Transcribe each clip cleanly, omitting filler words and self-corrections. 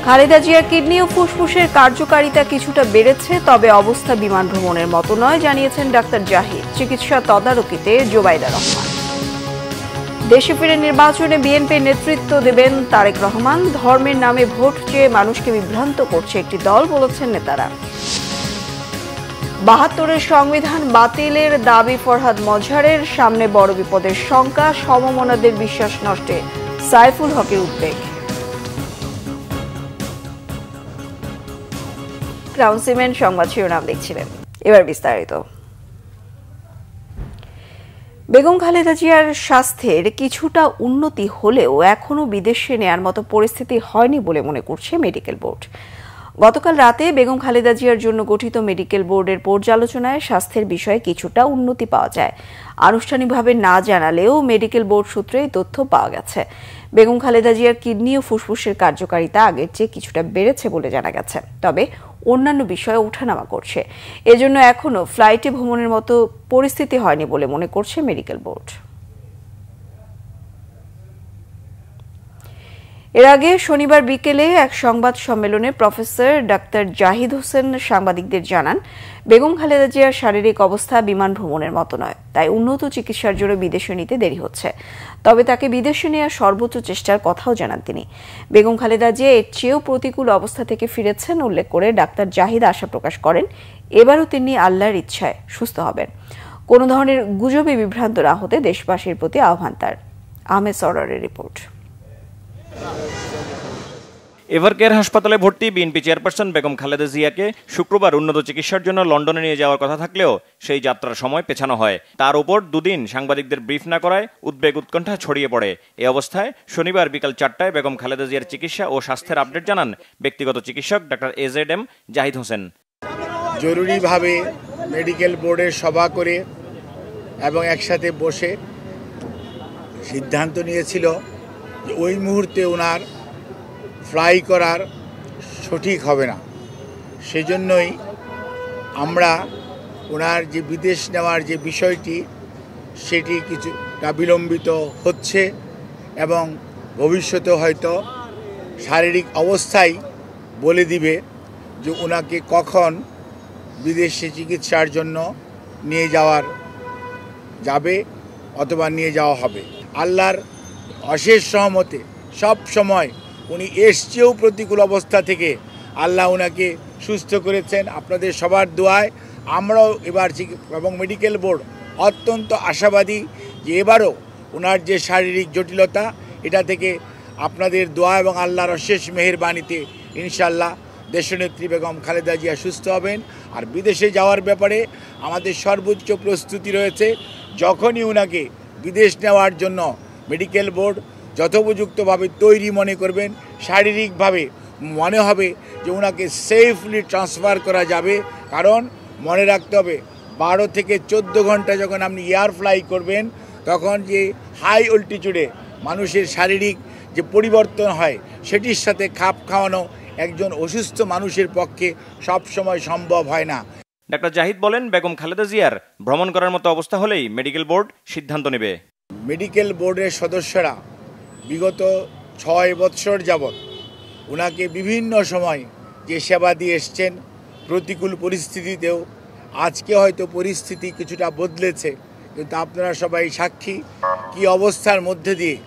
খালেদা জিয়ার কিডনি ও ফুসফুসের কার্যকারিতা কিছুটা বেড়েছে, তবে অবস্থা বিমান ভ্রমণের মতো নয়, জানিয়েছেন ডাক্তার জাহিদ। চিকিৎসা তদারকিতে জোবাইদা রহমান। দেশে ফিরে নির্বাচনে বিএনপির নেতৃত্ব দেবেন তারেক রহমান। ধর্মের নামে ভোট চেয়ে মানুষকে বিভ্রান্ত করছে একটি দল, বলেছেন নেতারা। ৭২-এর সংবিধান বাতিলের দাবি ফরহাদ মজহারের। সামনে বড় বিপদের শঙ্কা, সমমনাদের বিশ্বাস নষ্টে সাইফুল হকের উদ্বেগ। ক্রাউন সিমেন্ট সংবাদ শিরোনাম দেখছিলেন, এবার বিস্তারিত। বেগম খালেদা জিয়ার স্বাস্থ্যের কিছুটা উন্নতি হলেও এখনও বিদেশে নেয়ার মতো পরিস্থিতি হয়নি বলে মনে করছে মেডিকেল বোর্ড। গতকাল রাতে বেগম খালেদা জিয়ার জন্য গঠিত মেডিকেল বোর্ডের পর্যালোচনায় স্বাস্থ্যের বিষয়ে কিছুটা উন্নতি পাওয়া যায়। আনুষ্ঠানিকভাবে না জানালেও মেডিকেল বোর্ড সূত্রে এই তথ্য পাওয়া গেছে। বেগম খালেদা জিয়ার কিডনি ও ফুসফুসের কার্যকারিতা আগের চেয়ে কিছুটা বেড়েছে বলে জানা গেছে, তবে অন্যান্য বিষয়ে ওঠানামা করছে। এজন্য এখনও ফ্লাইটে ভ্রমণের মতো পরিস্থিতি হয়নি বলে মনে করছে মেডিকেল বোর্ড। এর আগে শনিবার বিকেলে এক সংবাদ সম্মেলনে প্রফেসর ডাক্তার জাহিদ হোসেন সাংবাদিকদের জানান, বেগম খালেদা জিয়ার শারীরিক অবস্থা বিমান ভ্রমণের মতো নয়, তাই উন্নত চিকিৎসার জন্য বিদেশে নিতে দেরি হচ্ছে। তবে তাকে বিদেশে নেওয়ার সর্বোচ্চ চেষ্টার কথাও জানান তিনি। বেগম খালেদা জিয়া এর চেয়েও প্রতিকূল অবস্থা থেকে ফিরেছেন উল্লেখ করে ডাক্তার জাহিদ আশা প্রকাশ করেন, এবারও তিনি আল্লাহর ইচ্ছায় সুস্থ হবেন। কোনো ধরনের গুজবে বিভ্রান্ত না হতে দেশবাসীর প্রতি আহ্বান তার। আহমেদ সরোয়ারের রিপোর্ট। এভারকেয়ার হাসপাতালে ভর্তি বিএনপি চেয়ারপারসন বেগম খালেদা জিয়াকে শুক্রবার উন্নত চিকিৎসার জন্য লন্ডনে নিয়ে যাওয়ার কথা থাকলেও সেই যাত্রার সময় পেছানো হয়। তার উপর দুদিন সাংবাদিকদের ব্রিফ না করায় উদ্বেগ উৎকণ্ঠা ছড়িয়ে পড়ে। এই অবস্থায় শনিবার বিকাল 4টায় বেগম খালেদা জিয়ার চিকিৎসা ও স্বাস্থ্যের আপডেট জানান ব্যক্তিগত চিকিৎসক ডাক্তার AZM জাহিদ হোসেন। জরুরিভাবে মেডিকেল বোর্ডের সভা করে এবং একসাথে বসে সিদ্ধান্ত নিয়েছিল যে ওই মুহূর্তে ওনার ফ্লাই করার সঠিক হবে না। সেজন্যই আমরা ওনার যে বিদেশ নেওয়ার যে বিষয়টি সেটি কিছুটা বিলম্বিত হচ্ছে এবং ভবিষ্যতে হয়তো শারীরিক অবস্থাই বলে দিবে যে ওনাকে কখন বিদেশে চিকিৎসার জন্য নিয়ে যাবে অথবা নিয়ে যাওয়া হবে। আল্লাহর অশেষ সহমতে সব সময় উনি এসছেও প্রতিকূল অবস্থা থেকে আল্লাহ ওনাকে সুস্থ করেছেন। আপনাদের সবার দোয়ায় আমরাও এবার এবং মেডিকেল বোর্ড অত্যন্ত আশাবাদী যে এবারও ওনার যে শারীরিক জটিলতা এটা থেকে আপনাদের দোয়া এবং আল্লাহর অশেষ মেহেরবানিতে ইনশাল্লাহ দেশনেত্রী বেগম খালেদা জিয়া সুস্থ হবেন। আর বিদেশে যাওয়ার ব্যাপারে আমাদের সর্বোচ্চ প্রস্তুতি রয়েছে। যখনই ওনাকে বিদেশ নেওয়ার জন্য মেডিকেল বোর্ড যথোপযুক্তভাবে তৈরি মনে করবেন, শারীরিকভাবে মনে হবে যে ওনাকে সেফলি ট্রান্সফার করা যাবে। কারণ মনে রাখতে হবে 12 থেকে 14 ঘন্টা যখন আপনি এয়ার ফ্লাই করবেন তখন যে হাই অল্টিটিউডে মানুষের শারীরিক যে পরিবর্তন হয় সেটির সাথে খাপ খাওয়ানো একজন অসুস্থ মানুষের পক্ষে সবসময় সম্ভব হয় না। ডাক্তার জাহিদ বলেন, বেগম খালেদা জিয়ার ভ্রমণ করার মতো অবস্থা হলেই মেডিকেল বোর্ড সিদ্ধান্ত নেবে। মেডিকেল বোর্ডের সদস্যরা বিগত 6 বৎসর যাবৎ ওনাকে বিভিন্ন সময় যে সেবা দিয়ে এসছেন, প্রতিকূল পরিস্থিতিতেও আজকে হয়তো পরিস্থিতি কিছুটা বদলেছে, কিন্তু আপনারা সবাই সাক্ষী কি অবস্থার মধ্যে দিয়ে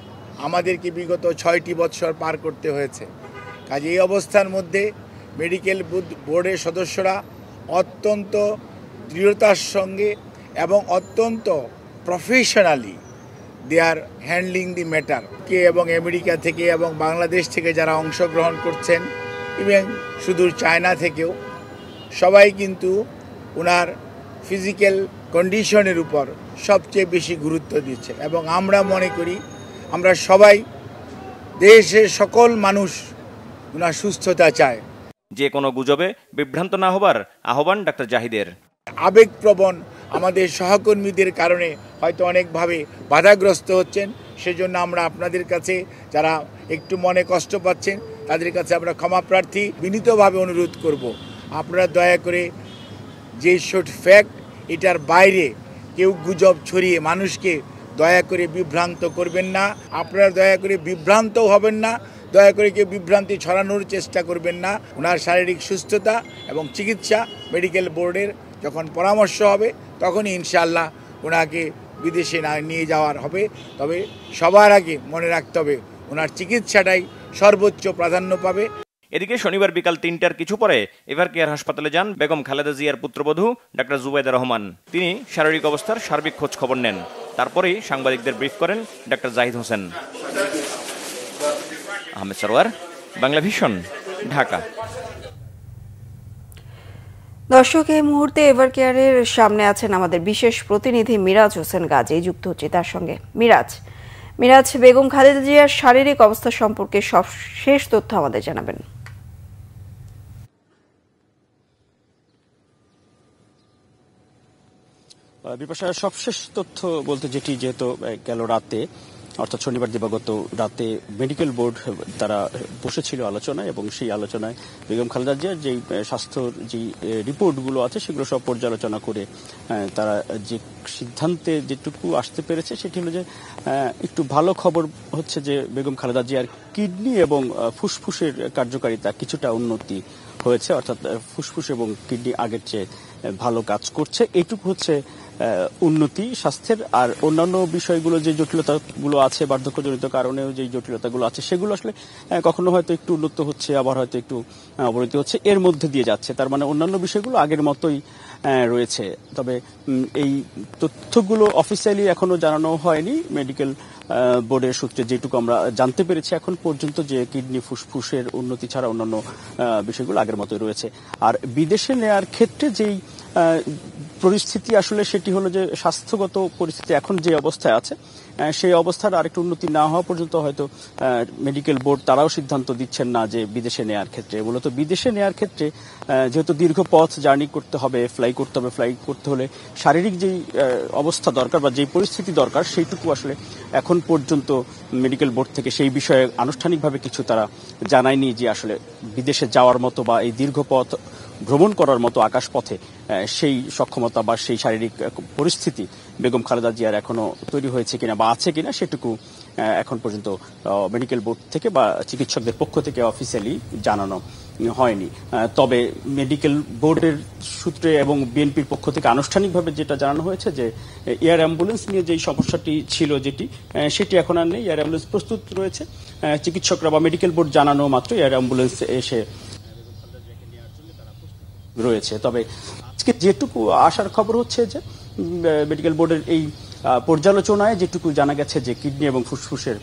আমাদেরকে বিগত 6টি বৎসর পার করতে হয়েছে। কাজে এই অবস্থার মধ্যে মেডিকেল বোর্ডের সদস্যরা অত্যন্ত দৃঢ়তার সঙ্গে এবং অত্যন্ত professionally they are handling the matter কে এবং আমেরিকা থেকে এবং বাংলাদেশ থেকে যারা অংশগ্রহণ করছেন এবং সুদূর চায়না থেকেও সবাই কিন্তু ওনার ফিজিক্যাল কন্ডিশনের উপর সবচেয়ে বেশি গুরুত্ব দিচ্ছে। এবং আমরা মনে করি আমরা সবাই দেশের সকল মানুষ ওনার সুস্থতা চায়। যে কোনো গুজবে বিভ্রান্ত না হবার আহ্বান ডাক্তার জাহিদের। আবেগপ্রবণ আমাদের সহকর্মীদের কারণে হয়তো অনেকভাবে বাধাগ্রস্ত হচ্ছেন, সেজন্য আমরা আপনাদের কাছে যারা একটু মনে কষ্ট পাচ্ছেন তাদের কাছে আমরা ক্ষমা প্রার্থী বিনীতভাবে অনুরোধ করব, আপনারা দয়া করে যে শর্ট ফ্যাক্ট এটার বাইরে কেউ গুজব ছড়িয়ে মানুষকে দয়া করে বিভ্রান্ত করবেন না। আপনারা দয়া করে বিভ্রান্তও হবেন না, দয়া করে কেউ বিভ্রান্তি ছড়ানোর চেষ্টা করবেন না। ওনার শারীরিক সুস্থতা এবং চিকিৎসা মেডিকেল বোর্ডের যখন পরামর্শ হবে তখনই ইনশাআল্লাহ ওনাকে বিদেশে নিয়ে যাওয়ার হবে। তবে সবার আগে মনে রাখতে হবে ওনার চিকিৎসাটাই সর্বোচ্চ প্রাধান্য পাবে। এদিকে শনিবার বিকাল ৩টার কিছু পরে এভারকেয়ার হাসপাতালে যান বেগম খালেদা জিয়ার পুত্রবধূ ডাক্তার জুবাইদা রহমান। তিনি শারীরিক অবস্থার সার্বিক খোঁজ খবর নেন। তারপরেই সাংবাদিকদের ব্রিফ করেন ডাক্তার জাহিদ হোসেন। আহমেদ সরওয়ার, বাংলা ভিশন, ঢাকা। দর্শক, এই মুহূর্তে এভারকেয়ারের সামনে আছেন আমাদের বিশেষ প্রতিনিধি মিরাজ হোসেন গাজী। যুক্ত হচ্ছে তার সঙ্গে। মিরাজ, বেগম খালেদা জিয়ার শারীরিক অবস্থা সম্পর্কে সব শেষ তথ্য আমাদের জানাবেন। বিপাশা, সবশেষ তথ্য বলতে যেহেতু গেল রাতে অর্থাৎ শনিবার দিবাগত রাতে মেডিকেল বোর্ড তারা বসেছিল আলোচনায়, এবং সেই আলোচনায় বেগম খালেদা জিয়ার যে স্বাস্থ্যর যে রিপোর্টগুলো আছে সেগুলো সব পর্যালোচনা করে তারা যে সিদ্ধান্তে যেটুকু আসতে পেরেছে সেটি হলো যে একটু ভালো খবর হচ্ছে যে বেগম খালেদা জিয়ার কিডনি এবং ফুসফুসের কার্যকারিতা কিছুটা উন্নতি হয়েছে, অর্থাৎ ফুসফুস এবং কিডনি আগের চেয়ে ভালো কাজ করছে। এইটুকু হচ্ছে উন্নতি স্বাস্থ্যের। আর অন্যান্য বিষয়গুলো যে জটিলতাগুলো আছে, বার্ধক্যজনিত কারণেও যে জটিলতাগুলো আছে, সেগুলো আসলে কখনো হয়তো একটু উন্নত হচ্ছে, আবার হয়তো একটু অবনতি হচ্ছে, এর মধ্যে দিয়ে যাচ্ছে। তার মানে অন্যান্য বিষয়গুলো আগের মতোই রয়েছে। তবে এই তথ্যগুলো অফিসিয়ালি এখনো জানানো হয়নি। মেডিকেল বোর্ডের সূত্রে যেটুকু আমরা জানতে পেরেছি এখন পর্যন্ত, যে কিডনি ফুসফুসের উন্নতি ছাড়া অন্যান্য বিষয়গুলো আগের মতোই রয়েছে। আর বিদেশে নেয়ার ক্ষেত্রে যেই পরিস্থিতি আসলে সেটি হলো যে স্বাস্থ্যগত পরিস্থিতি এখন যে অবস্থায় আছে সেই অবস্থার আরেকটু উন্নতি না হওয়া পর্যন্ত হয়তো মেডিকেল বোর্ড তারাও সিদ্ধান্ত দিচ্ছেন না যে বিদেশে নেয়ার ক্ষেত্রে। মূলত বিদেশে নেয়ার ক্ষেত্রে যেহেতু দীর্ঘ পথ জার্নি করতে হবে, ফ্লাই করতে হলে শারীরিক যেই অবস্থা দরকার বা যেই পরিস্থিতি দরকার সেইটুকু আসলে এখন পর্যন্ত মেডিকেল বোর্ড থেকে সেই বিষয়ে আনুষ্ঠানিকভাবে কিছু তারা জানায়নি যে আসলে বিদেশে যাওয়ার মতো বা এই দীর্ঘ পথ ভ্রমণ করার মতো আকাশপথে সেই সক্ষমতা বা সেই শারীরিক পরিস্থিতি বেগম খালেদা জিয়ার এখনো তৈরি হয়েছে কিনা বা আছে কিনা সেটুকু এখন পর্যন্ত মেডিকেল বোর্ড থেকে বা চিকিৎসকদের পক্ষ থেকে অফিসিয়ালি জানানো হয়নি। তবে মেডিকেল বোর্ডের সূত্রে এবং বিএনপির পক্ষ থেকে আনুষ্ঠানিকভাবে যেটা জানানো হয়েছে যে এয়ার অ্যাম্বুলেন্স নিয়ে যেই সমস্যাটি ছিল সেটি এখন আর নেই। এয়ার অ্যাম্বুলেন্স প্রস্তুত রয়েছে। চিকিৎসকরা বা মেডিকেল বোর্ড জানানো মাত্র এয়ার অ্যাম্বুলেন্স এসে রয়েছে। তবে আজকে যেটুকু আসার খবর হচ্ছে যে মেডিকেল বোর্ডের এই পর্যালোচনায় যেটুকু জানা গেছে যে কিডনি এবং ফুসফুসের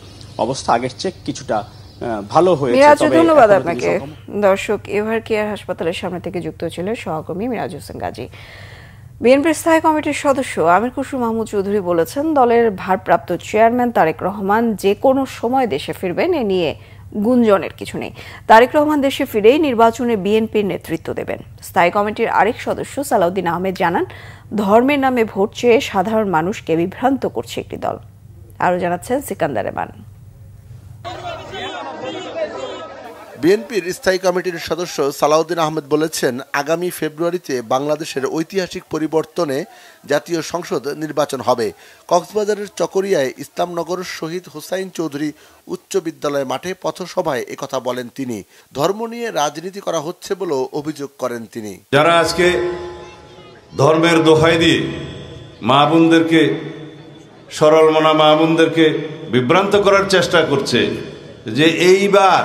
অবস্থা আগের চেয়ে কিছুটা ভালো হয়েছে। ধন্যবাদ আপনাকে। দর্শক, এভারকেয়ার হাসপাতালের সামনে থেকে যুক্ত ছিলেন সহকর্মী মিরাজ হোসেন গাজী। বিএনপির স্থায়ী কমিটির সদস্য আমির খসরু মাহমুদ চৌধুরী বলেছেন, দলের ভারপ্রাপ্ত চেয়ারম্যান তারেক রহমান যে কোনো সময় দেশে ফিরবেন, এ নিয়ে গুঞ্জনের কিছু নেই। তারেক রহমান দেশে ফিরেই নির্বাচনে বিএনপির নেতৃত্ব দেবেন। স্থায়ী কমিটির আরেক সদস্য সালাউদ্দিন আহমেদ জানান, ধর্মের নামে ভোট চেয়ে সাধারণ মানুষকে বিভ্রান্ত করছে একটি দল। আরো জানাচ্ছেন সিকান্দার রেমান। বিএনপির স্থায়ী কমিটির সদস্য সালাউদ্দিন আহমেদ বলেছেন, আগামী ফেব্রুয়ারিতে বাংলাদেশের ঐতিহাসিক পরিবর্তনে জাতীয় সংসদ নির্বাচন হবে। কক্সবাজারের চকরিয়ায় ইসলামনগর শহীদ হোসাইন চৌধুরী উচ্চ বিদ্যালয় মাঠে পথসভায় একথা বলেন তিনি। ধর্ম নিয়ে রাজনীতি করা হচ্ছে বলেও অভিযোগ করেন তিনি। যারা আজকে ধর্মের দোহাই দিয়ে মা বোনদেরকে, সরল মনা মা বোনদেরকে বিভ্রান্ত করার চেষ্টা করছে যে এইবার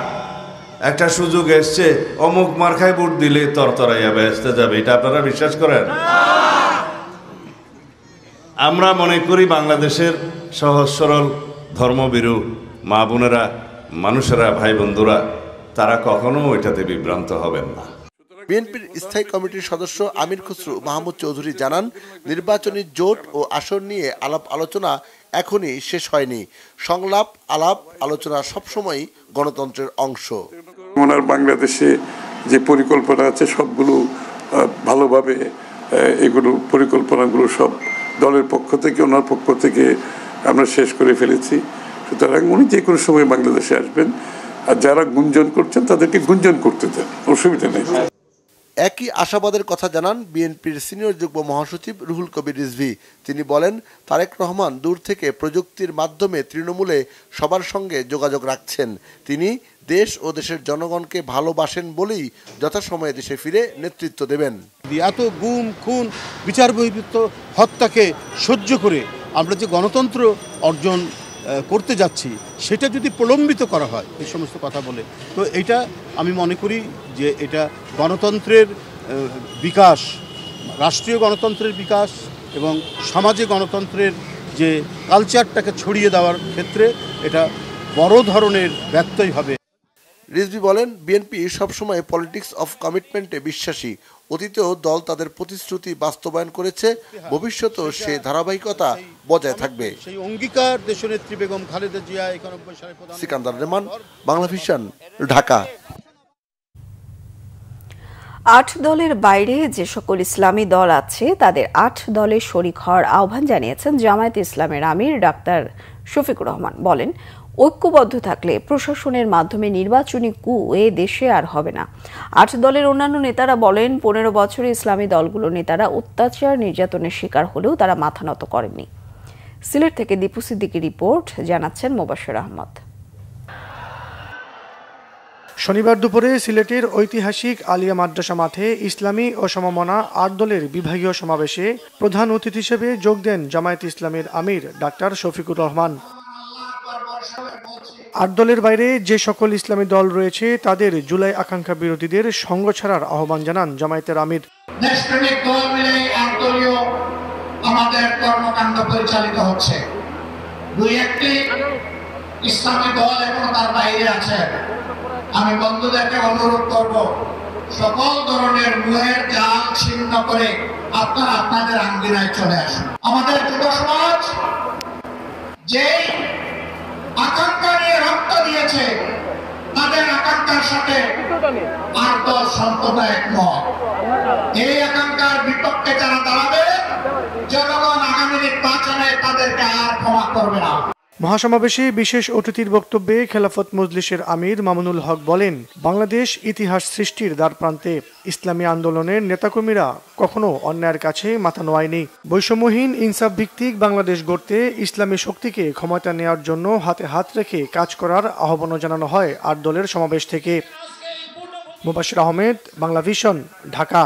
একটা সুযোগ এসছে, অমুক মার্কায় ভোট দিলে তরতরাইয়া বেহেশতে যাবে, এটা আপনারা বিশ্বাস করেন? আমরা মনে করি বাংলাদেশের সহজ সরল ধর্মভীরু মা বোনেরা, মানুষেরা, ভাই বন্ধুরা, তারা কখনো ওইটাতে বিভ্রান্ত হবেন না। বিএনপির স্থায়ী কমিটির সদস্য আমির খসরু মাহমুদ চৌধুরী জানান, নির্বাচনী জোট ও আসন নিয়ে আলাপ আলোচনা এখনই শেষ হয়নি। সংলাপ, আলাপ, আলোচনা সবসময় গণতন্ত্রের অংশ। ওনার বাংলাদেশে যে পরিকল্পনা আছে সবগুলো ভালোভাবে, এগুলো পরিকল্পনাগুলো সব দলের পক্ষ থেকে, ওনার পক্ষ থেকে আমরা শেষ করে ফেলেছি। সুতরাং উনি যে কোনো সময় বাংলাদেশে আসবেন। আর যারা গুঞ্জন করছেন তাদেরকে গুঞ্জন করতে দেন, অসুবিধা নেই। একই আশাবাদের কথা জানান বিএনপির সিনিয়র যুগ্ম মহাসচিব রুহুল কবির রিজভী। তিনি বলেন, তারেক রহমান দূর থেকে প্রযুক্তির মাধ্যমে তৃণমূলে সবার সঙ্গে যোগাযোগ রাখছেন। তিনি দেশ ও দেশের জনগণকে ভালোবাসেন বলেই যথাসময়ে দেশে ফিরে নেতৃত্ব দেবেন। এত গুম খুন বিচার বহির্ভূত হত্যাকে সহ্য করে আমরা যে গণতন্ত্র অর্জন করতে যাচ্ছি সেটা যদি প্রলম্বিত করা হয় এই সমস্ত কথা বলে, তো এটা আমি মনে করি যে এটা গণতন্ত্রের বিকাশ, রাষ্ট্রীয় গণতন্ত্রের বিকাশ এবং সমাজে গণতন্ত্রের যে কালচারটাকে ছড়িয়ে দেওয়ার ক্ষেত্রে এটা বড় ধরনের ব্যত্যয় হবে। রিজভী বলেন, বিএনপি সবসময় পলিটিক্স অফ কমিটমেন্টে বিশ্বাসী। অতীতেও দল তাদের প্রতিশ্রুতি বাস্তবায়ন করেছে, ভবিষ্যতেও সে ধারাবাহিকতা বজায় থাকবে। সেই অঙ্গীকার দেশনেত্রী বেগম খালেদা জিয়া 91 সালে প্রধান। সিকান্দার রেহমান, বাংলা ভিশন, ঢাকা। 8 দলের বাইরে যে সকল ইসলামী দল আছে তাদের 8 দলে শরিক হওয়ার আহ্বান জানিয়েছেন জামায়াতে ইসলামের আমির ডাক্তার শফিকুর রহমান। বলেন, ঐক্যবদ্ধ থাকলে প্রশাসনের মাধ্যমে নির্বাচনী কু এ দেশে আর হবে না। 8 দলের অন্যান্য নেতারা বলেন, 15 বছরে ইসলামী দলগুলোর নেতারা অত্যাচার নির্যাতনের শিকার হলেও তারা মাথা নত করেননি। সিলেট থেকে দীপু সিদ্দিকীর রিপোর্ট, জানাচ্ছেন মোবাশ্বের আহমদ। শনিবার দুপুরে সিলেটের ঐতিহাসিক আলিয়া মাদ্রাসা মাঠে ইসলামী ও সমমনা 8 দলের বিভাগীয় সমাবেশে প্রধান অতিথি হিসেবে যোগ দেন জামায়াতে ইসলামের আমির ডাক্তার শফিকুর রহমান। 8 দলের বাইরে যে সকল ইসলামী দল রয়েছে তাদের জুলাই আকাঙ্ক্ষা বিরোধীদের সঙ্গ ছাড়ার আহ্বান জানান জামায়াতের আমির। আমাদের কর্মকাণ্ড পরিচালিত হচ্ছে, 2-1টি ইসলামী দল এখনো তার বাইরে আছে। আমি বন্ধুদেরকে অনুরোধ করব, সকল ধরনের মোহের জাল ছিন্ন করে আপনারা আপনাদের আঙ্গিনায় চলে আসুন। আমাদের যুব সমাজ যে আকাঙ্ক্ষা নিয়ে রক্ত দিয়েছে তাদের আকাঙ্ক্ষার সাথে 8 দল সম্প্রদায় একমত। এই আকাঙ্ক্ষার বিপক্ষে যারা দাঁড়াবে, জনগণ আগামী নির্বাচনে তাদেরকে আর ক্ষমা করবে না। মহাসমাবেশে বিশেষ অতিথির বক্তব্যে খেলাফত মজলিসের আমির মামুনুল হক বলেন, বাংলাদেশ ইতিহাস সৃষ্টির দ্বারপ্রান্তে। ইসলামী আন্দোলনের নেতাকর্মীরা কখনো অন্যায়ের কাছে মাথা নোয়ায়নি। বৈষম্যহীন ইনসাফ ভিত্তিক বাংলাদেশ গড়তে ইসলামী শক্তিকে ক্ষমতা নেওয়ার জন্য হাতে হাত রেখে কাজ করার আহ্বান জানানো হয় 8 দলের সমাবেশ থেকে। মোবাশ্বের আহমেদ, বাংলা ভিশন, ঢাকা।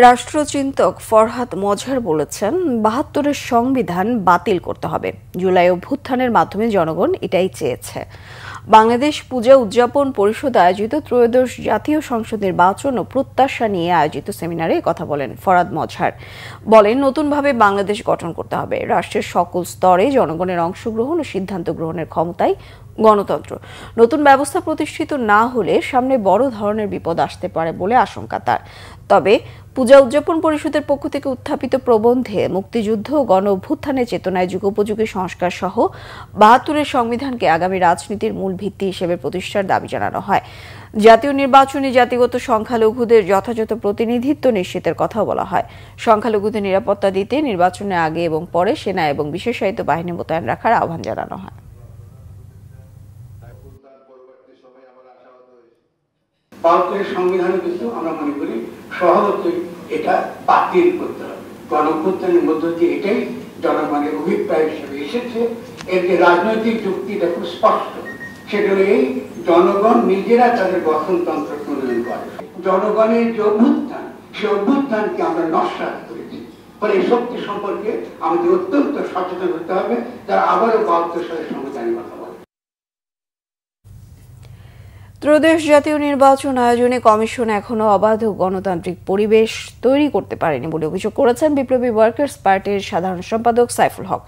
রাষ্ট্রচিন্তক ফরহাদ মজহার বলেছেন, 72-এর সংবিধান বাতিল করতে হবে। জুলাই অভ্যুত্থানের মাধ্যমে জনগণ এটাই চেয়েছে। বাংলাদেশ পূজা উদযাপন পরিষদ আয়োজিত 13শ জাতীয় সংসদ নির্বাচন ও প্রত্যাশা নিয়ে আয়োজিত সেমিনারে কথা বলেন ফরহাদ মজহার। বলেন, নতুনভাবে বাংলাদেশ গঠন করতে হবে। রাষ্ট্রের সকল স্তরে জনগণের অংশগ্রহণ ও সিদ্ধান্ত গ্রহণের ক্ষমতাই গণতন্ত্র। নতুন ব্যবস্থা প্রতিষ্ঠিত না হলে সামনে বড় ধরনের বিপদ আসতে পারে বলে আশঙ্কা তার। তবে পূজা উদযাপন পরিষদের পক্ষ থেকে উত্থাপিত প্রবন্ধে মুক্তিযুদ্ধ ও গণ অভ্যুত্থানের চেতনায় যুগোপযোগী সংস্কার সহ 72-এর সংবিধানকে আগামী রাজনীতির মূল ভিত্তি হিসেবে প্রতিষ্ঠার দাবি জানানো হয়। জাতীয় নির্বাচনে জাতিগত সংখ্যালঘুদের যথাযথ প্রতিনিধিত্ব নিশ্চিতের কথা বলা হয়। সংখ্যালঘুদের নিরাপত্তা দিতে নির্বাচনের আগে এবং পরে সেনা এবং বিশেষায়িত বাহিনী মোতায়েন রাখার আহ্বান জানানো হয়। সংবিধানে কিন্তু আমরা মনে করি সহজে এটা বাতিল করতে হবে। গণঅভ্যুত্থানের মধ্য দিয়ে এটাই জনগণের অভিপ্রায় হিসেবে এসেছে। এর যে রাজনৈতিক যুক্তিটা খুব স্পষ্ট, সেটা এই জনগণ নিজেরা তাদের গঠনতন্ত্র প্রণয়ন করে। জনগণের যে অভ্যুত্থান, সে অভ্যুত্থানকে আমরা নস্যাৎ করেছি। ফলে এই শক্তি সম্পর্কে আমাদের অত্যন্ত সচেতন হতে হবে, যারা আবারও 72 সালের সংবিধানের কথা বলে। 13শ জাতীয় নির্বাচন আয়োজনে কমিশন এখনো অবাধ ও গণতান্ত্রিক পরিবেশ তৈরি করতে পারেনি বলে অভিযোগ করেছেন বিপ্লবী ওয়ার্কার্স পার্টির সাধারণ সম্পাদক সাইফুল হক।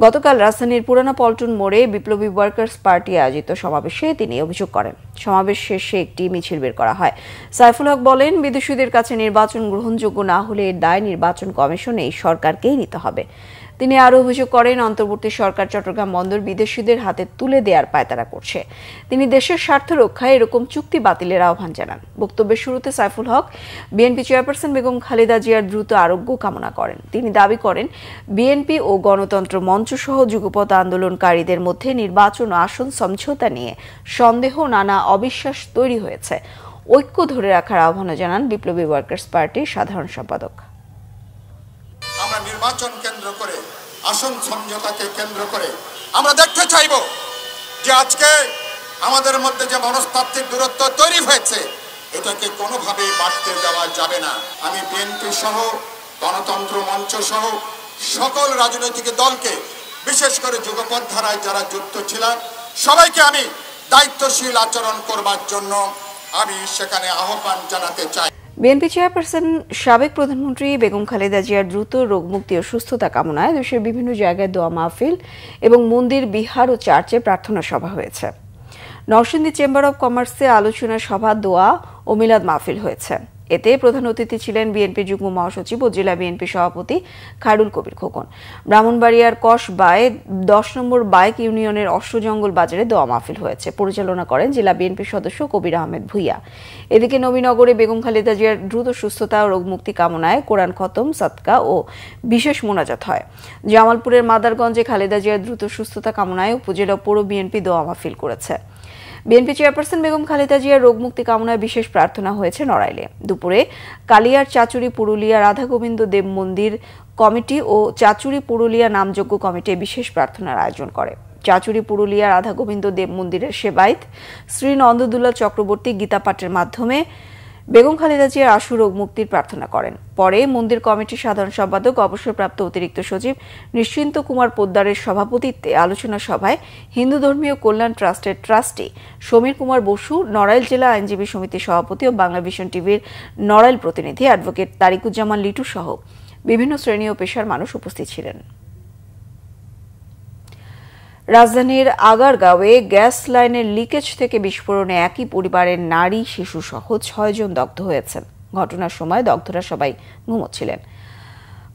গতকাল রাজধানীর পুরানা পল্টন মোড়ে বিপ্লবী ওয়ার্কার্স পার্টি আয়োজিত সমাবেশে তিনি অভিযোগ করেন। সমাবেশ শেষে একটি মিছিল বের করা হয়। সাইফুল হক বলেন, বিদেশিদের কাছে নির্বাচন গ্রহণযোগ্য না হলে এর দায় নির্বাচন কমিশনে সরকারকেই নিতে হবে। তিনি আরও অভিযোগ করেন, অন্তর্বর্তী সরকার চট্টগ্রাম বন্দর বিদেশিদের হাতে তুলে দেওয়ার পায়তারা করছে। তিনি দেশের স্বার্থ রক্ষায় এরকম চুক্তি বাতিলের আহ্বান জানান। বক্তব্যের শুরুতে সাইফুল হক বিএনপি চেয়ারপারসন বেগম খালেদা জিয়ার দ্রুত আরোগ্য কামনা করেন। তিনি দাবি করেন, বিএনপি ও গণতন্ত্র মঞ্চ সহ যুগপৎ আন্দোলনকারীদের মধ্যে নির্বাচন ও আসন সমঝোতা নিয়ে সন্দেহ, নানা অবিশ্বাস তৈরি হয়েছে। ঐক্য ধরে রাখার আহ্বান জানান বিপ্লবী ওয়ার্কার্স পার্টির সাধারণ সম্পাদক। আমরা নির্বাচন কেন্দ্র করে, আসন সমঝোতাকে কেন্দ্র করে আমরা দেখতে চাইব যে আজকে আমাদের মধ্যে যে মনস্তাত্ত্বিক দূরত্ব তৈরি হয়েছে এটাকে কোনোভাবেই বাড়তে দেওয়া যাবে না। আমি বিএনপি সহ গণতন্ত্র মঞ্চ সহ সকল রাজনৈতিক দলকে, বিশেষ করে যুগপৎ ধারায় যারা যুক্ত ছিলেন সবাইকে আমি দায়িত্বশীল আচরণ করবার জন্য আমি সেখানে আহ্বান জানাতে চাই। বিএনপি চেয়ারপারসন সাবেক প্রধানমন্ত্রী বেগম খালেদা জিয়ার দ্রুত রোগমুক্তি ও সুস্থতা কামনায় দেশের বিভিন্ন জায়গায় দোয়া মাহফিল এবং মন্দির, বিহার ও চার্চে প্রার্থনা সভা হয়েছে। নরসিংদী চেম্বার অব কমার্সে আলোচনা সভা, দোয়া ও মিলাদ মাহফিল হয়েছে। এতে প্রধান অতিথি ছিলেন বিএনপি যুগ্ম মহাসচিব ও জেলা বিএনপি সভাপতি খায়রুল কবির খোকন। ব্রাহ্মণবাড়িয়ার কসবায় 10 নম্বর বাইক ইউনিয়নের অষ্টজঙ্গল বাজারে দোয়া মাহফিল হয়েছে, পরিচালনা করেন জেলা বিএনপি সদস্য কবির আহমেদ ভুইয়া। এদিকে নবীনগরে বেগম খালেদা জিয়ার দ্রুত সুস্থতা ও রোগমুক্তি কামনায় কোরআন খতম, সাদকা ও বিশেষ মোনাজাত হয়। জামালপুরের মাদারগঞ্জে খালেদা জিয়ার দ্রুত সুস্থতা কামনায় উপজেলা পৌর বিএনপি দোয়া মাহফিল করেছে। বিএনপি চেয়ারপারসন বেগম খালেদা জিয়ার রোগমুক্তি কামনায় বিশেষ প্রার্থনা হয়েছে নড়াইলে। দুপুরে কালিয়ার চাচুরি পুরুলিয়া রাধা গোবিন্দ দেব মন্দির কমিটি ও চাচুরি পুরুলিয়া নামযজ্ঞ কমিটি বিশেষ প্রার্থনার আয়োজন করে। চাচুরি পুরুলিয়া রাধা গোবিন্দ দেব মন্দিরের সেবায়েত শ্রী নন্দদুল্লাহ চক্রবর্তী গীতা পাঠের মাধ্যমে বেগম খালেদা জিয়ার আশু রোগ মুক্তির প্রার্থনা করেন। পরে মন্দির কমিটির সাধারণ সম্পাদক অবসরপ্রাপ্ত অতিরিক্ত সচিব নিশ্চিন্ত কুমার পোদ্দারের সভাপতিত্বে আলোচনা সভায় হিন্দু ধর্মীয় কল্যাণ ট্রাস্টের ট্রাস্টি সমীর কুমার বসু, নড়াইল জেলা আইনজীবী সমিতির সভাপতি ও বাংলা ভিশন টিভির নড়াইল প্রতিনিধি অ্যাডভোকেট তারিকুজ্জামান লিটু সহ বিভিন্ন শ্রেণী ও পেশার মানুষ উপস্থিত ছিলেন। রাজধানীর আগারগাঁওয়ে গ্যাস লাইনের লিকেজ থেকে বিস্ফোরণে একই পরিবারের নারী, শিশু সহ 6 জন দগ্ধ হয়েছেন। ঘটনার সময় দগ্ধরা সবাই ঘুমোচ্ছিলেন।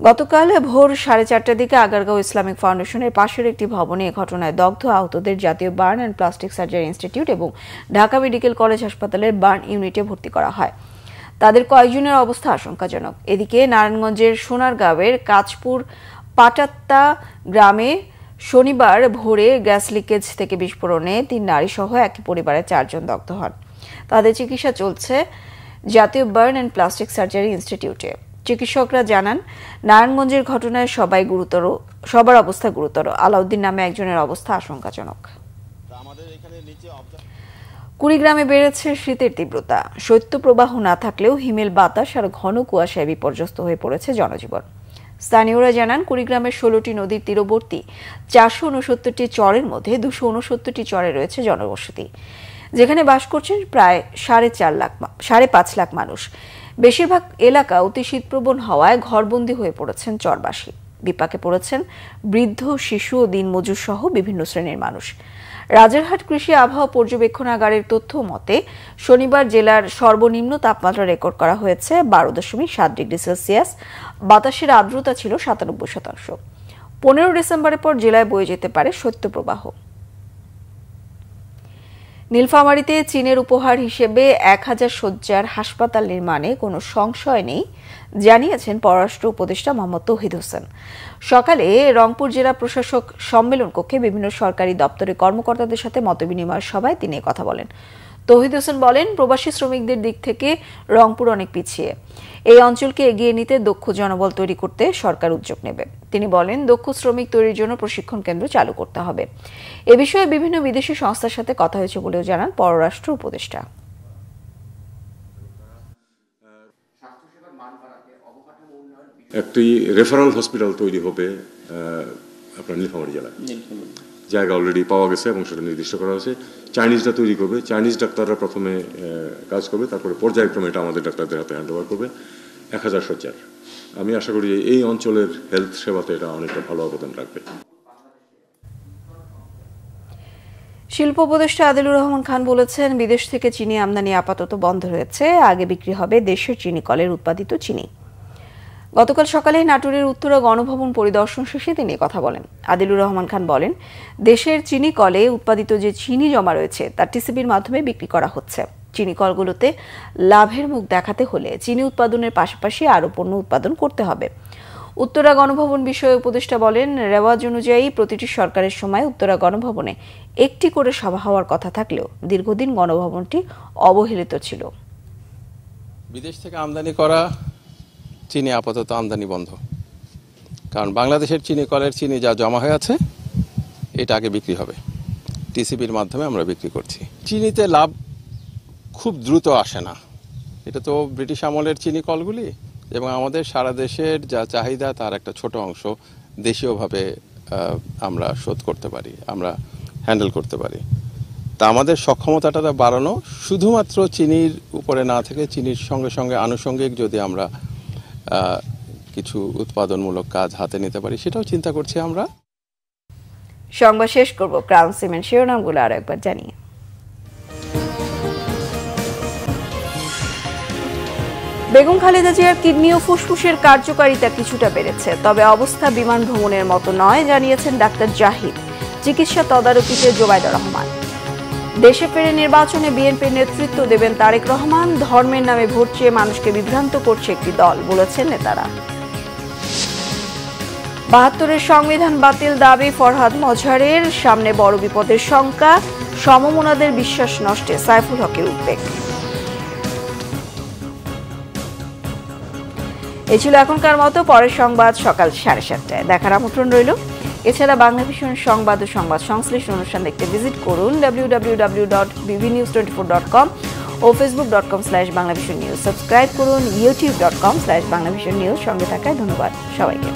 গতকাল ভোর 4:30টার দিকে আগারগাঁও ইসলামিক ফাউন্ডেশনের পাশের একটি ভবনে এ ঘটনায় দগ্ধ আহতদের জাতীয় burn and plastic surgery institute এবং ঢাকা মেডিকেল কলেজ হাসপাতালের বার্ন ইউনিটে ভর্তি করা হয়। তাদের কয়েকজনের অবস্থা আশঙ্কাজনক। এদিকে নারায়ণগঞ্জের সোনারগাঁওয়ের কাঁচপুর পাটাত্তা গ্রামে শনিবার ভোরে গ্যাস লিকেজ থেকে বিস্ফোরণে 3 নারী সহ একই পরিবারের 4 জন দগ্ধ হন। তাদের চিকিৎসা চলছে জাতীয় বার্ন অ্যান্ড প্লাস্টিক সার্জারি ইনস্টিটিউটে। চিকিৎসকরা জানান, নারায়ণগঞ্জের ঘটনায় সবার অবস্থা গুরুতর। আলাউদ্দিন নামে একজনের অবস্থা আশঙ্কাজনক। কুড়িগ্রামে বেড়েছে শীতের তীব্রতা। শৈত্যপ্রবাহ না থাকলেও হিমেল বাতাস আর ঘন কুয়াশায় বিপর্যস্ত হয়ে পড়েছে জনজীবন। স্থানীয়রা জানান, কুড়িগ্রামের 16টি নদীর তীরবর্তী 469টি চরের মধ্যে 269টি চরে রয়েছে জনবসতি, যেখানে বাস করছেন প্রায় 5.5 লাখ মানুষ। বেশিরভাগ এলাকা অতি শীতপ্রবণ হওয়ায় ঘরবন্দি হয়ে পড়েছেন চরবাসী। বিপাকে পড়েছেন বৃদ্ধ, শিশু ও দিনমজুর সহ বিভিন্ন শ্রেণীর মানুষ। রাজারহাট কৃষি আবহাওয়া পর্যবেক্ষণাগারের তথ্য মতে শনিবার জেলার সর্বনিম্ন তাপমাত্রা রেকর্ড করা হয়েছে 12.7 ডিগ্রি সেলসিয়াস। বাতাসের আর্দ্রতা ছিল 97%। 15 ডিসেম্বরের পর জেলায় বয়ে যেতে পারে শৈত্যপ্রবাহ। নীলফামারীতে চীনের উপহার হিসেবে 1000 শয্যার হাসপাতাল নির্মাণে কোনো সংশয় নেই জানিয়েছেন পররাষ্ট্র উপদেষ্টা মোহাম্মদ তৌহিদ হোসেন। সকালে রংপুর জেলা প্রশাসক সম্মেলন কক্ষে বিভিন্ন সরকারি দপ্তরের কর্মকর্তাদের সাথে মতবিনিময় সভায় তিনি কথা বলেন। তৌহিদ হোসেন বলেন, প্রবাসী শ্রমিকদের দিক থেকে রংপুর অনেক পিছিয়ে। এই অঞ্চলকে এগিয়ে নিতে দক্ষ জনবল তৈরি করতে সরকার উদ্যোগ নেবে। তিনি বলেন, দক্ষ শ্রমিক তৈরির জন্য প্রশিক্ষণ কেন্দ্র চালু করতে হবে। এ বিষয়ে বিভিন্ন বিদেশি সংস্থার সাথে কথা হয়েছে বলেও জানান পররাষ্ট্র উপদেষ্টা। একটি রেফারেল হসপিটাল তৈরি হবে আপনার নীলফামারী জেলায়। জায়গা অলরেডি পাওয়া গেছে এবং সেটা নির্দিষ্ট করা হয়েছে। চাইনিজরা তৈরি করবে, চাইনিজ ডাক্তাররা প্রথমে কাজ করবে, তারপরে পর্যায়ক্রমে এটা আমাদের ডাক্তারদের হাতে হ্যান্ড ওভার করবে। 1000 শয্যার। আমি আশা করি এই অঞ্চলের হেলথ সেবাতে এটা অনেকটা ভালো অবদান রাখবে। শিল্প উপদেষ্টা আদিলুর রহমান খান বলেছেন, বিদেশ থেকে চিনি আমদানি আপাতত বন্ধ রয়েছে। আগে বিক্রি হবে দেশের চিনি কলের উৎপাদিত চিনি। গতকাল সকালে নাটোরের উত্তরা গণভবন পরিদর্শন শেষে তিনি কথা বলেন। আদিলুর রহমান খান বলেন, দেশের চিনি কলে উৎপাদিত যে চিনি জমা রয়েছে তা টিসিবির মাধ্যমে বিক্রি করা হচ্ছে। চিনি কলগুলোতে লাভের মুখ দেখাতে হলে চিনি উৎপাদনের পাশাপাশি আরও পণ্য উৎপাদন করতে হবে। উত্তরা গণভবন বিষয়ে উপদেষ্টা বলেন, রেওয়াজ অনুযায়ী প্রতিটি সরকারের সময় উত্তরা গণভবনে একটি করে সভা হওয়ার কথা থাকলেও দীর্ঘদিন গণভবনটি অবহেলিত ছিল। বিদেশ থেকে আমদানি করা চিনি আপাতত আমদানি বন্ধ, কারণ বাংলাদেশের চিনি কলের চিনি যা জমা হয়ে আছে এটা আগে বিক্রি হবে। টিসিবির মাধ্যমে আমরা বিক্রি করছি। চিনিতে লাভ খুব দ্রুত আসে না, এটা তো ব্রিটিশ আমলের চিনি কলগুলি, এবং আমাদের সারা দেশের যা চাহিদা তার একটা ছোট অংশ দেশীয়ভাবে আমরা শোধ করতে পারি, আমরা হ্যান্ডেল করতে পারি। তা আমাদের সক্ষমতাটা বাড়ানো শুধুমাত্র চিনির উপরে না থেকে চিনির সঙ্গে সঙ্গে আনুষঙ্গিক যদি আমরা কিছু উৎপাদনমূলক কাজ হাতে নিতে পারি সেটাও চিন্তা করছি আমরা। সংবাদ শেষ করব ক্রাউন সিমেন্ট শিরোনামগুলো আরো একবার জানিয়ে। বেগম খালেদা জিয়ার কিডনি ও ফুসফুসের কার্যকারিতা কিছুটা বেড়েছে, তবে অবস্থা বিমান ভ্রমণের মতো নয় জানিয়েছেন ডাক্তার জাহিদ। চিকিৎসা তদারকিতে জোবাইদুর রহমান। দেশে ফিরে নির্বাচনে বিএনপির নেতৃত্ব দেবেন তারেক রহমান। ধর্মের নামে ভোট চেয়ে মানুষকে বিভ্রান্ত করছে একটি দল, বলেছেন নেতারা। ৭২-এর সংবিধান বাতিল দাবি ফরহাদ মজহারের। সামনে বড় বিপদের শঙ্কা, সমমনাদের বিশ্বাস নষ্টে সাইফুল হকের উদ্বেগ। এই ছিল এখনকার মতো। পরের সংবাদ সকাল 7:30টায় দেখার আমন্ত্রণ রইল। এছাড়া বাংলা ভিশন সংবাদ ও সংবাদ সংশ্লিষ্ট অনুষ্ঠান দেখতে ভিজিট করুন www.bbnews24.com ও facebook.com/banglavisionnews। সাবস্ক্রাইব করুন youtube.com/banglavisionnews। সঙ্গে থাকায় ধন্যবাদ সবাইকে।